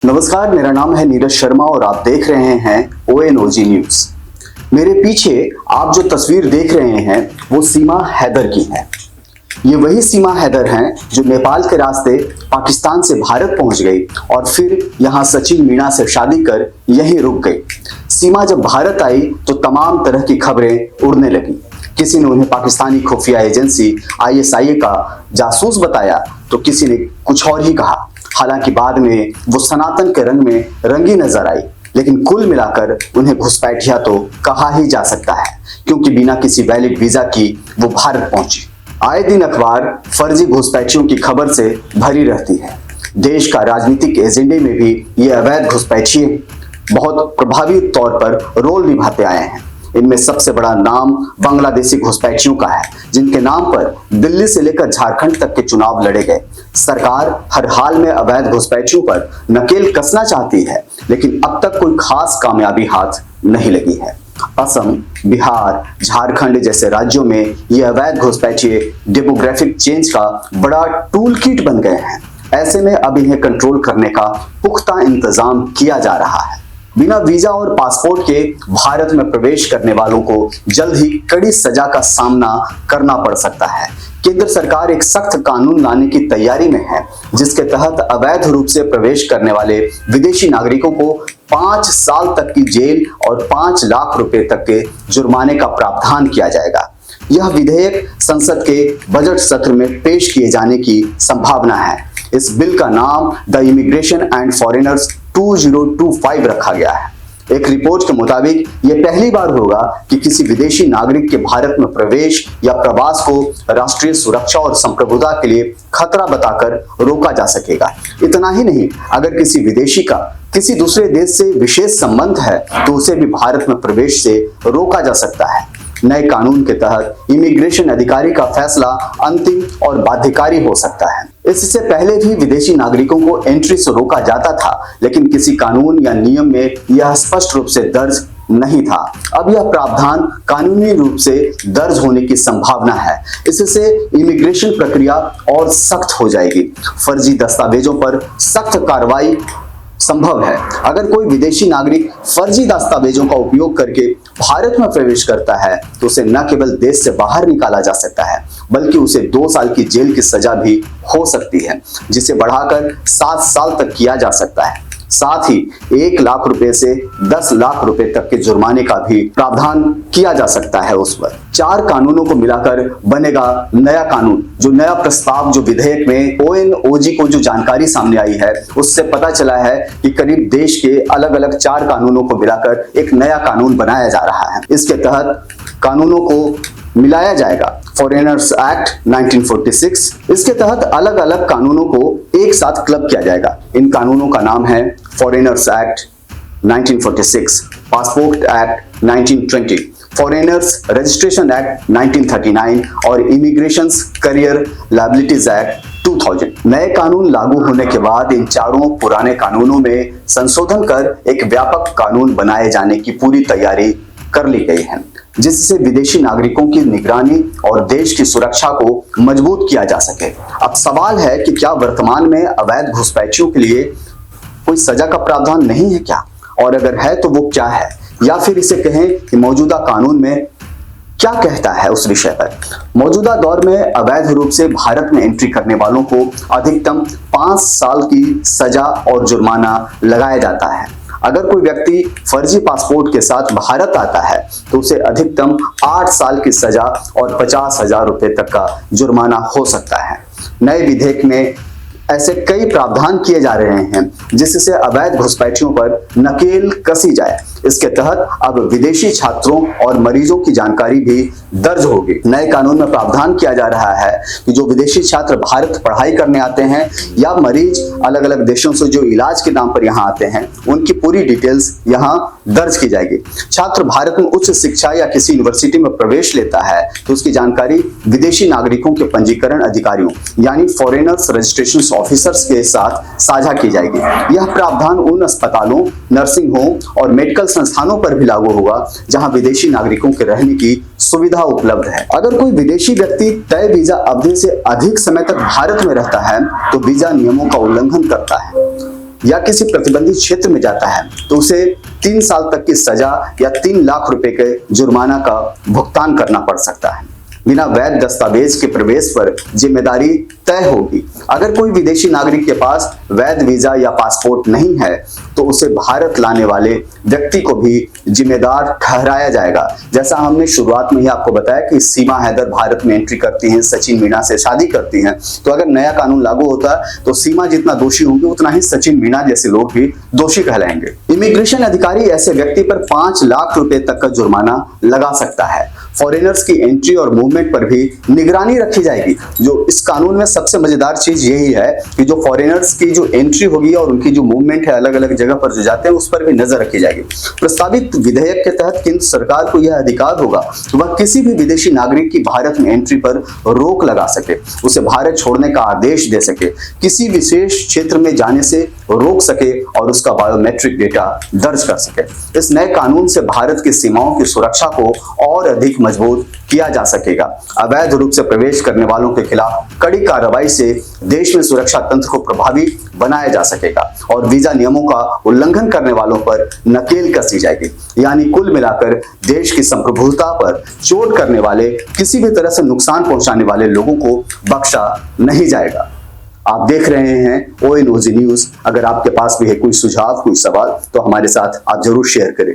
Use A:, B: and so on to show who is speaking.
A: नमस्कार, मेरा नाम है नीरज शर्मा और आप देख रहे हैं ONOG न्यूज। मेरे पीछे आप जो तस्वीर देख रहे हैं वो सीमा हैदर की है। ये वही सीमा हैदर हैं जो नेपाल के रास्ते पाकिस्तान से भारत पहुंच गई और फिर यहाँ सचिन मीणा से शादी कर यहीं रुक गई। सीमा जब भारत आई तो तमाम तरह की खबरें उड़ने लगी। किसी ने उन्हें पाकिस्तानी खुफिया एजेंसी ISIA का जासूस बताया तो किसी ने कुछ और ही कहा। हालांकि बाद में वो सनातन के रंग में रंगी नजर आई, लेकिन कुल मिलाकर उन्हें घुसपैठिया तो कहा ही जा सकता है, क्योंकि बिना किसी वैलिड वीजा की वो भारत पहुंची। आए दिन अखबार फर्जी घुसपैठियों की खबर से भरी रहती है। देश का राजनीतिक एजेंडे में भी ये अवैध घुसपैठिए बहुत प्रभावी तौर पर रोल निभाते आए हैं। इनमें सबसे बड़ा नाम बांग्लादेशी घुसपैठियों का है, जिनके नाम पर दिल्ली से लेकर झारखंड तक के चुनाव लड़े गए। सरकार हर हाल में अवैध घुसपैठियों पर नकेल कसना चाहती है, लेकिन अब तक कोई खास कामयाबी हाथ नहीं लगी है। असम, बिहार, झारखंड जैसे राज्यों में ये अवैध घुसपैठिए डेमोग्राफिक चेंज का बड़ा टूल किट बन गए हैं। ऐसे में अब इन्हें कंट्रोल करने का पुख्ता इंतजाम किया जा रहा है। बिना वीजा और पासपोर्ट के भारत में प्रवेश करने वालों को जल्द ही कड़ी सजा का सामना करना पड़ सकता है। केंद्र सरकार एक सख्त कानून लाने की तैयारी में है, जिसके तहत अवैध रूप से प्रवेश करने वाले विदेशी नागरिकों को 5 साल तक की जेल और 5 लाख रुपए तक के जुर्माने का प्रावधान किया जाएगा। यह विधेयक संसद के बजट सत्र में पेश किए जाने की संभावना है। इस बिल का नाम द इमिग्रेशन एंड फॉरेनर्स 2025 रखा गया है। एक रिपोर्ट के मुताबिक यह पहली बार होगा कि किसी विदेशी नागरिक के भारत में प्रवेश या प्रवास को राष्ट्रीय सुरक्षा और संप्रभुता के लिए खतरा बताकर रोका जा सकेगा। इतना ही नहीं, अगर किसी विदेशी का किसी दूसरे देश से विशेष संबंध है तो उसे भी भारत में प्रवेश से रोका जा सकता है। नए कानून के तहत इमिग्रेशन अधिकारी का फैसला अंतिम और बाध्यकारी हो सकता है। इससे पहले भी विदेशी नागरिकों को एंट्री से रोका जाता था, लेकिन किसी कानून या नियम में यह स्पष्ट रूप से दर्ज नहीं था। अब यह प्रावधान कानूनी रूप से दर्ज होने की संभावना है। इससे इमिग्रेशन प्रक्रिया और सख्त हो जाएगी। फर्जी दस्तावेजों पर सख्त कार्रवाई संभव है। अगर कोई विदेशी नागरिक फर्जी दस्तावेजों का उपयोग करके भारत में प्रवेश करता है तो उसे न केवल देश से बाहर निकाला जा सकता है, बल्कि उसे 2 साल की जेल की सजा भी हो सकती है, जिसे बढ़ाकर 7 साल तक किया जा सकता है। साथ ही 1 लाख रुपए से 10 लाख रुपए तक के जुर्माने का भी प्रावधान किया जा सकता है उस पर। 4 कानूनों को मिलाकर बनेगा नया कानून। जो नया प्रस्ताव जो विधेयक में ONOG को जो जानकारी सामने आई है, उससे पता चला है कि करीब देश के अलग अलग 4 कानूनों को मिलाकर एक नया कानून बनाया जा रहा है। इसके तहत कानूनों को मिलाया जाएगा। फॉरेनर्स एक्ट 1946, इसके तहत अलग अलग कानूनों को एक साथ क्लब किया जाएगा। इन कानूनों का नाम है foreigners act 1946, passport act 1920, foreigners registration act 1939 और इमिग्रेशन करियर लायबिलिटीज एक्ट 2000। नए कानून लागू होने के बाद इन चारों पुराने कानूनों में संशोधन कर एक व्यापक कानून बनाए जाने की पूरी तैयारी कर ली गई है, जिससे विदेशी नागरिकों की निगरानी और देश की सुरक्षा को मजबूत किया जा सके। अब सवाल है कि क्या वर्तमान में अवैध घुसपैठियों के लिए कोई सजा का प्रावधान नहीं है क्या? और अगर है तो वो क्या है? या फिर इसे कहें कि मौजूदा कानून में क्या कहता है उस विषय पर। मौजूदा दौर में अवैध रूप से भारत में एंट्री करने वालों को अधिकतम 5 साल की सजा और जुर्माना लगाया जाता है। अगर कोई व्यक्ति फर्जी पासपोर्ट के साथ भारत आता है तो उसे अधिकतम 8 साल की सजा और 50,000 रुपए तक का जुर्माना हो सकता है। नए विधेयक में ऐसे कई प्रावधान किए जा रहे हैं जिससे अवैध घुसपैठियों पर नकेल कसी जाए। इसके तहत अब विदेशी छात्रों और मरीजों की जानकारी भी दर्ज होगी। नए कानून में प्रावधान किया जा रहा है कि जो विदेशी छात्र भारत पढ़ाई करने आते हैं या मरीज अलग अलग देशों से जो इलाज के नाम पर यहाँ आते हैं, उनकी पूरी डिटेल्स यहाँ दर्ज की जाएगी। छात्र भारत में उच्च शिक्षा या किसी यूनिवर्सिटी में प्रवेश लेता है तो उसकी जानकारी विदेशी नागरिकों के पंजीकरण अधिकारियों यानी फॉरेनर्स रजिस्ट्रेशन ऑफिसर्स के साथ साझा की जाएगी। यह प्रावधान उन अस्पतालों, नर्सिंग होम और मेडिकल संस्थानों पर भी लागू होगा जहां विदेशी नागरिकों के रहने की सुविधा उपलब्ध है। अगर कोई विदेशी व्यक्ति तय वीजा अवधि से अधिक समय तक भारत में रहता है तो वीजा नियमों का उल्लंघन करता है या किसी प्रतिबंधित क्षेत्र में जाता है तो उसे 3 साल तक की सजा या 3 लाख रुपए के जुर्माना का भुगतान करना पड़ सकता है। बिना वैध दस्तावेज के प्रवेश पर जिम्मेदारी तय होगी। अगर कोई विदेशी नागरिक के पास वैध वीजा या पासपोर्ट नहीं है तो उसे भारत लाने वाले व्यक्ति को भी जिम्मेदार ठहराया जाएगा। जैसा हमने शुरुआत में ही आपको बताया कि सीमा हैदर भारत में एंट्री करती हैं, सचिन मीणा से शादी करती हैं, तो अगर नया कानून लागू होता है तो सीमा जितना दोषी होंगे उतना ही सचिन मीणा जैसे लोग भी दोषी कहलाएंगे। इमिग्रेशन अधिकारी ऐसे व्यक्ति पर 5 लाख रुपए तक का जुर्माना लगा सकता है। फॉरेनर्स की एंट्री और मूवमेंट पर भी निगरानी रखी जाएगी। जो इस कानून में सबसे मजेदार चीज यही है कि जो फॉरेनर्स की जो एंट्री होगी और उनकी जो मूवमेंट है अलग अलग जगह पर जो जाते हैं उस पर भी नजर रखी जाएगी। प्रस्तावित विधेयक के तहत केंद्र सरकार को यह अधिकार होगा कि वह किसी भी विदेशी नागरिक की भारत में एंट्री पर रोक लगा सके, उसे भारत छोड़ने का आदेश दे सके, किसी विशेष क्षेत्र में जाने से रोक सके और उसका बायोमेट्रिक डेटा दर्ज कर सके। इस नए कानून से भारत की सीमाओं की सुरक्षा को और अधिक मजबूत किया जा सकेगा। अवैध रूप से प्रवेश करने वालों के खिलाफ कड़ी कार्रवाई से देश में सुरक्षा तंत्र को प्रभावी बनाया जा सकेगा और वीजा नियमों का उल्लंघन करने वालों पर नकेल कसी जाएगी। यानी कुल मिलाकर देश की संप्रभुता पर चोट करने वाले, किसी भी तरह से नुकसान पहुंचाने वाले लोगों को बख्शा नहीं जाएगा। आप देख रहे हैं ONOG न्यूज। अगर आपके पास भी है कोई सुझाव, कोई सवाल तो हमारे साथ आप जरूर शेयर करें।